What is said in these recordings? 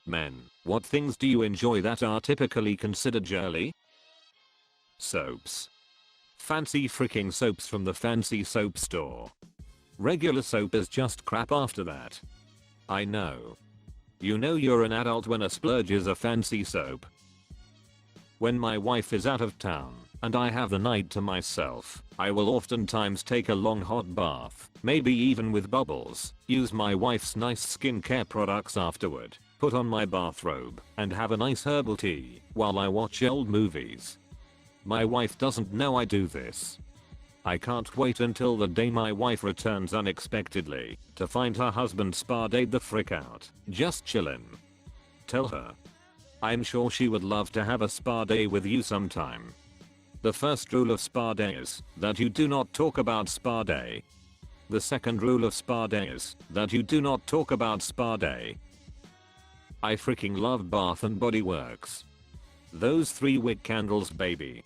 Men, what things do you enjoy that are typically considered girly? Soaps. Fancy freaking soaps from the fancy soap store. Regular soap is just crap after that. I know. You know you're an adult when a splurge is a fancy soap. When my wife is out of town and I have the night to myself, I will oftentimes take a long hot bath, maybe even with bubbles, use my wife's nice skincare products afterward, put on my bathrobe, and have a nice herbal tea while I watch old movies. My wife doesn't know I do this. I can't wait until the day my wife returns unexpectedly to find her husband spa-dayed the frick out, just chillin'. Tell her. I'm sure she would love to have a spa day with you sometime. The first rule of spa day is that you do not talk about spa day. The second rule of spa day is that you do not talk about spa day. I freaking love Bath and Body Works. Those 3 wick candles, baby.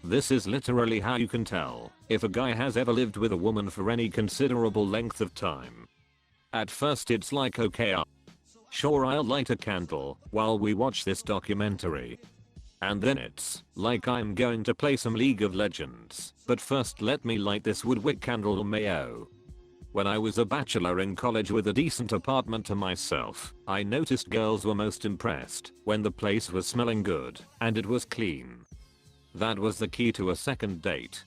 This is literally how you can tell if a guy has ever lived with a woman for any considerable length of time. At first it's like, okay, sure, I'll light a candle while we watch this documentary. And then it's like I'm going to play some League of Legends, but first let me light this wood wick candle or mayo. When I was a bachelor in college with a decent apartment to myself, I noticed girls were most impressed when the place was smelling good and it was clean. That was the key to a second date.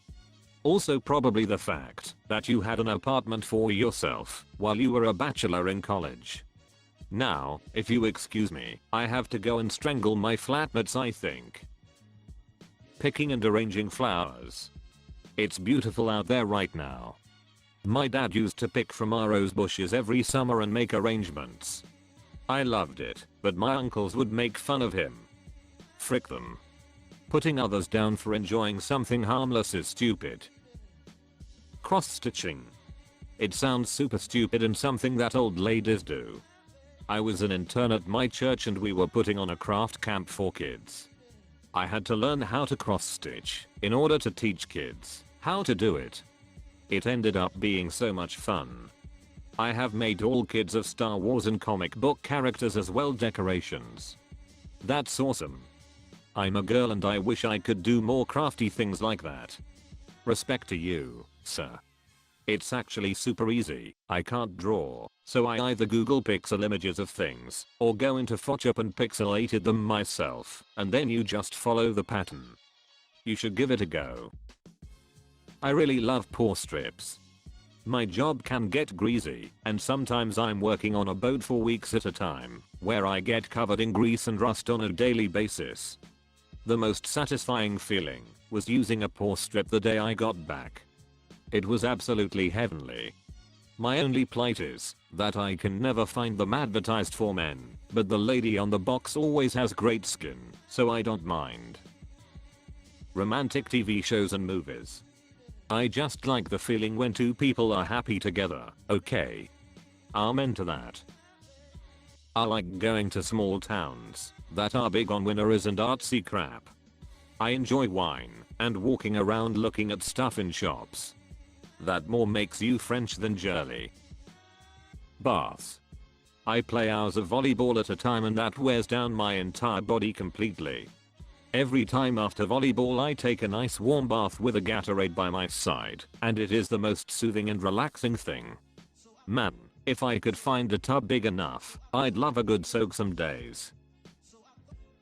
Also probably the fact that you had an apartment for yourself while you were a bachelor in college. Now, if you excuse me, I have to go and strangle my flatmates, I think. Picking and arranging flowers. It's beautiful out there right now. My dad used to pick from our rose bushes every summer and make arrangements. I loved it, but my uncles would make fun of him. Frick them. Putting others down for enjoying something harmless is stupid. Cross-stitching. It sounds super stupid and something that old ladies do. I was an intern at my church and we were putting on a craft camp for kids. I had to learn how to cross-stitch in order to teach kids how to do it. It ended up being so much fun. I have made all kids of Star Wars and comic book characters as well decorations. That's awesome. I'm a girl and I wish I could do more crafty things like that. Respect to you, sir. It's actually super easy. I can't draw, so I either Google pixel images of things or go into Photoshop and pixelated them myself, and then you just follow the pattern. You should give it a go. I really love pore strips. My job can get greasy, and sometimes I'm working on a boat for weeks at a time, where I get covered in grease and rust on a daily basis. The most satisfying feeling was using a pore strip the day I got back. It was absolutely heavenly. My only plight is that I can never find them advertised for men, but the lady on the box always has great skin, so I don't mind. Romantic TV shows and movies. I just like the feeling when 2 people are happy together, okay? I'm into that. I like going to small towns that are big on winners and artsy crap. I enjoy wine and walking around looking at stuff in shops. That more makes you French than girly. Baths. I play hours of volleyball at a time and that wears down my entire body completely. Every time after volleyball I take a nice warm bath with a Gatorade by my side, and it is the most soothing and relaxing thing. Man, if I could find a tub big enough, I'd love a good soak some days.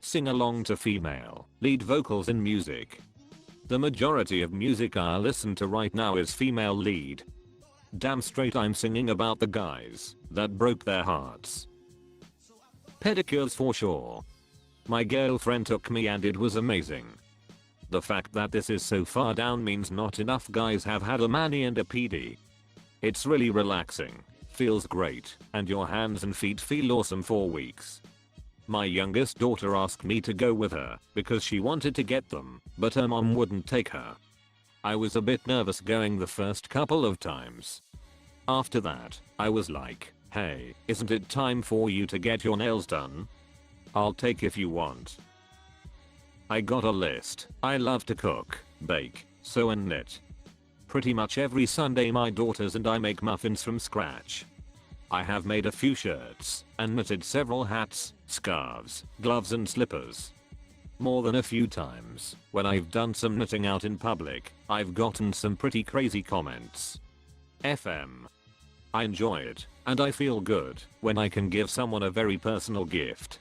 Sing along to female lead vocals in music. The majority of music I listen to right now is female lead. Damn straight I'm singing about the guys that broke their hearts. Pedicures for sure. My girlfriend took me and it was amazing. The fact that this is so far down means not enough guys have had a mani and a pedi. It's really relaxing, feels great, and your hands and feet feel awesome for weeks. My youngest daughter asked me to go with her because she wanted to get them, but her mom wouldn't take her. I was a bit nervous going the first couple of times. After that, I was like, hey, isn't it time for you to get your nails done? I'll take if you want. I got a list. I love to cook, bake, sew and knit. Pretty much every Sunday my daughters and I make muffins from scratch. I have made a few shirts and knitted several hats, scarves, gloves and slippers. More than a few times, when I've done some knitting out in public, I've gotten some pretty crazy comments. FM. I enjoy it, and I feel good when I can give someone a very personal gift.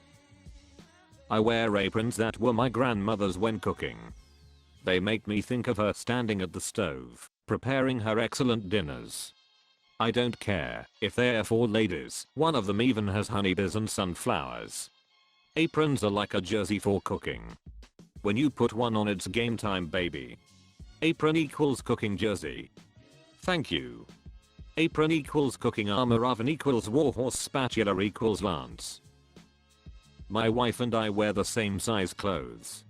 I wear aprons that were my grandmother's when cooking. They make me think of her standing at the stove, preparing her excellent dinners. I don't care if they're for ladies, one of them even has honeybees and sunflowers. Aprons are like a jersey for cooking. When you put one on, it's game time, baby. Apron equals cooking jersey. Thank you. Apron equals cooking armor, oven equals warhorse, spatula equals lance. My wife and I wear the same size clothes.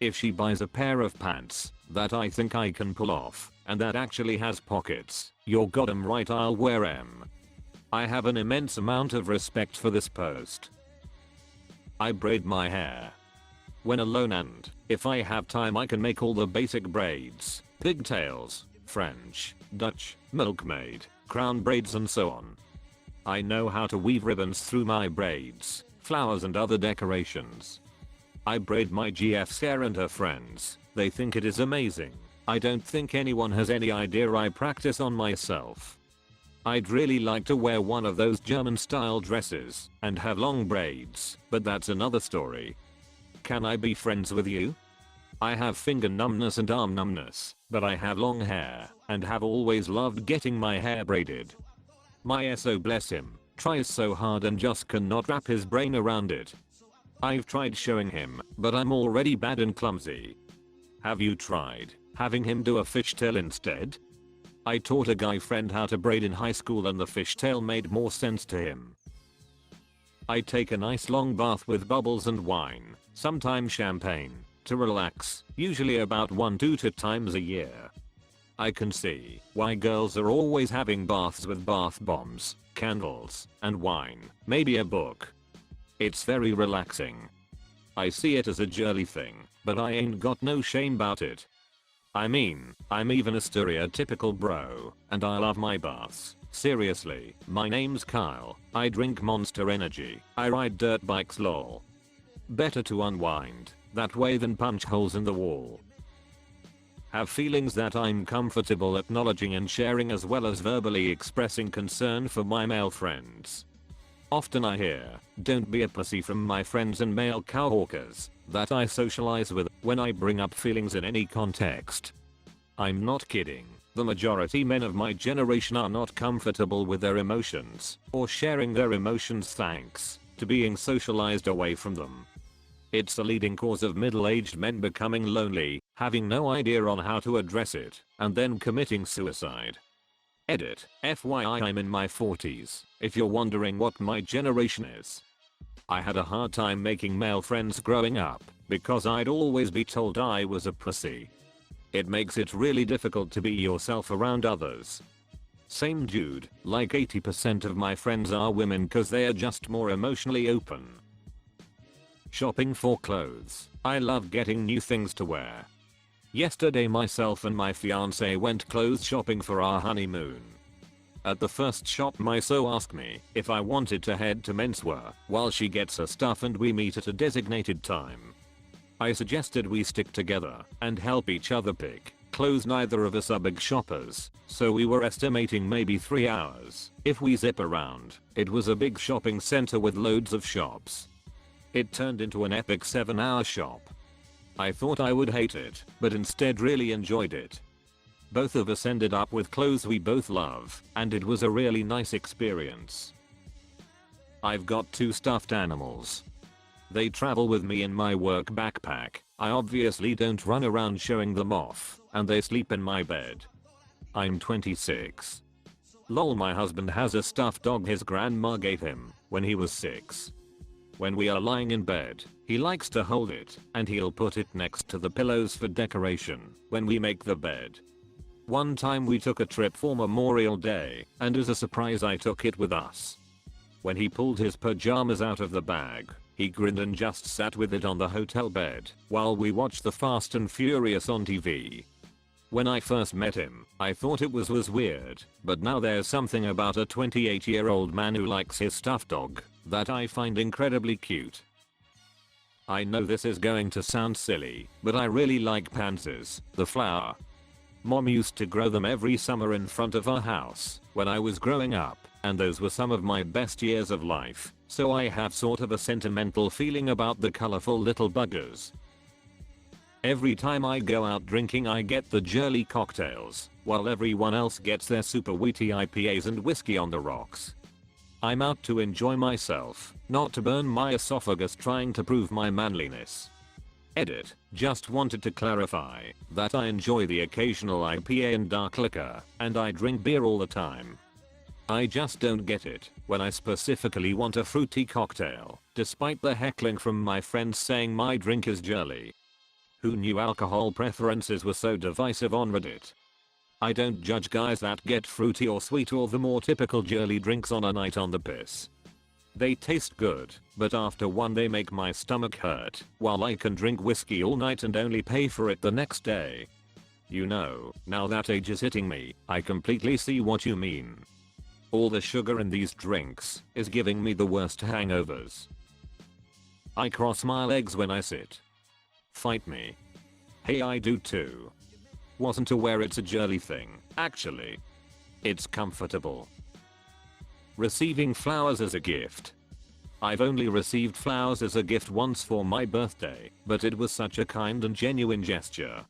If she buys a pair of pants that I think I can pull off and that actually has pockets, you're goddamn right I'll wear 'em. I have an immense amount of respect for this post. I braid my hair when alone, and if I have time I can make all the basic braids, pigtails, French, Dutch, milkmaid, crown braids and so on. I know how to weave ribbons through my braids, flowers and other decorations. I braid my GF Sarah and her friends. They think it is amazing. I don't think anyone has any idea I practice on myself. I'd really like to wear one of those German style dresses and have long braids, but that's another story. Can I be friends with you? I have finger numbness and arm numbness, but I have long hair and have always loved getting my hair braided. My SO, bless him, tries so hard and just cannot wrap his brain around it. I've tried showing him, but I'm already bad and clumsy. Have you tried having him do a fishtail instead? I taught a guy friend how to braid in high school and the fishtail made more sense to him. I take a nice long bath with bubbles and wine, sometimes champagne, to relax, usually about 1-2 times a year. I can see why girls are always having baths with bath bombs, candles, and wine, maybe a book. It's very relaxing. I see it as a girly thing, but I ain't got no shame about it. I mean, I'm even a stereotypical bro, and I love my baths. Seriously, my name's Kyle, I drink Monster Energy, I ride dirt bikes, lol. Better to unwind that way than punch holes in the wall. Have feelings that I'm comfortable acknowledging and sharing, as well as verbally expressing concern for my male friends. Often I hear, "Don't be a pussy," from my friends and male cowhawkers that I socialize with when I bring up feelings in any context. I'm not kidding. The majority men of my generation are not comfortable with their emotions or sharing their emotions thanks to being socialized away from them. It's a leading cause of middle-aged men becoming lonely, having no idea on how to address it, and then committing suicide. Edit. FYI, I'm in my 40s, if you're wondering what my generation is. I had a hard time making male friends growing up because I'd always be told I was a pussy. It makes it really difficult to be yourself around others. Same dude, like 80% of my friends are women cause they are just more emotionally open. Shopping for clothes. I love getting new things to wear. Yesterday myself and my fiance went clothes shopping for our honeymoon. At the first shop my so asked me if I wanted to head to menswear while she gets her stuff and we meet at a designated time. I suggested we stick together and help each other pick clothes. Neither of us are big shoppers, so we were estimating maybe 3 hours if we zip around. It was a big shopping center with loads of shops. It turned into an epic 7-hour shop. I thought I would hate it, but instead really enjoyed it. Both of us ended up with clothes we both love, and it was a really nice experience. I've got 2 stuffed animals. They travel with me in my work backpack. I obviously don't run around showing them off, and they sleep in my bed. I'm 26. Lol, my husband has a stuffed dog his grandma gave him when he was 6. When we are lying in bed, he likes to hold it, and he'll put it next to the pillows for decoration when we make the bed. One time we took a trip for Memorial Day, and as a surprise I took it with us. When he pulled his pajamas out of the bag, he grinned and just sat with it on the hotel bed while we watched the Fast and Furious on TV. When I first met him, I thought it was weird, but now there's something about a 28-year-old man who likes his stuffed dog that I find incredibly cute. I know this is going to sound silly, but I really like pansies, the flower. Mom used to grow them every summer in front of our house when I was growing up, and those were some of my best years of life, so I have sort of a sentimental feeling about the colorful little buggers. Every time I go out drinking I get the girly cocktails, while everyone else gets their super wheaty IPAs and whiskey on the rocks. I'm out to enjoy myself, not to burn my esophagus trying to prove my manliness. Edit, just wanted to clarify that I enjoy the occasional IPA and dark liquor, and I drink beer all the time. I just don't get it when I specifically want a fruity cocktail, despite the heckling from my friends saying my drink is girly. Who knew alcohol preferences were so divisive on Reddit? I don't judge guys that get fruity or sweet or the more typical girly drinks on a night on the piss. They taste good, but after one they make my stomach hurt, while I can drink whiskey all night and only pay for it the next day. You know, now that age is hitting me, I completely see what you mean. All the sugar in these drinks is giving me the worst hangovers. I cross my legs when I sit. Fight me. Hey, I do too. Wasn't aware it's a girly thing, actually. It's comfortable. Receiving flowers as a gift. I've only received flowers as a gift once for my birthday, but it was such a kind and genuine gesture.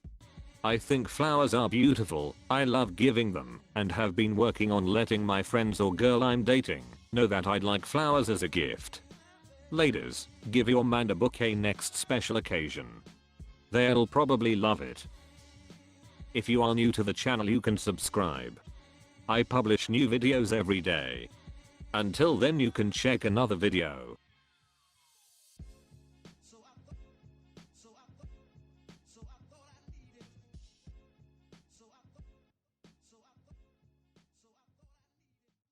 I think flowers are beautiful, I love giving them, and have been working on letting my friends or girl I'm dating know that I'd like flowers as a gift. Ladies, give your man a bouquet next special occasion. They'll probably love it. If you are new to the channel you can subscribe. I publish new videos every day. Until then you can check another video.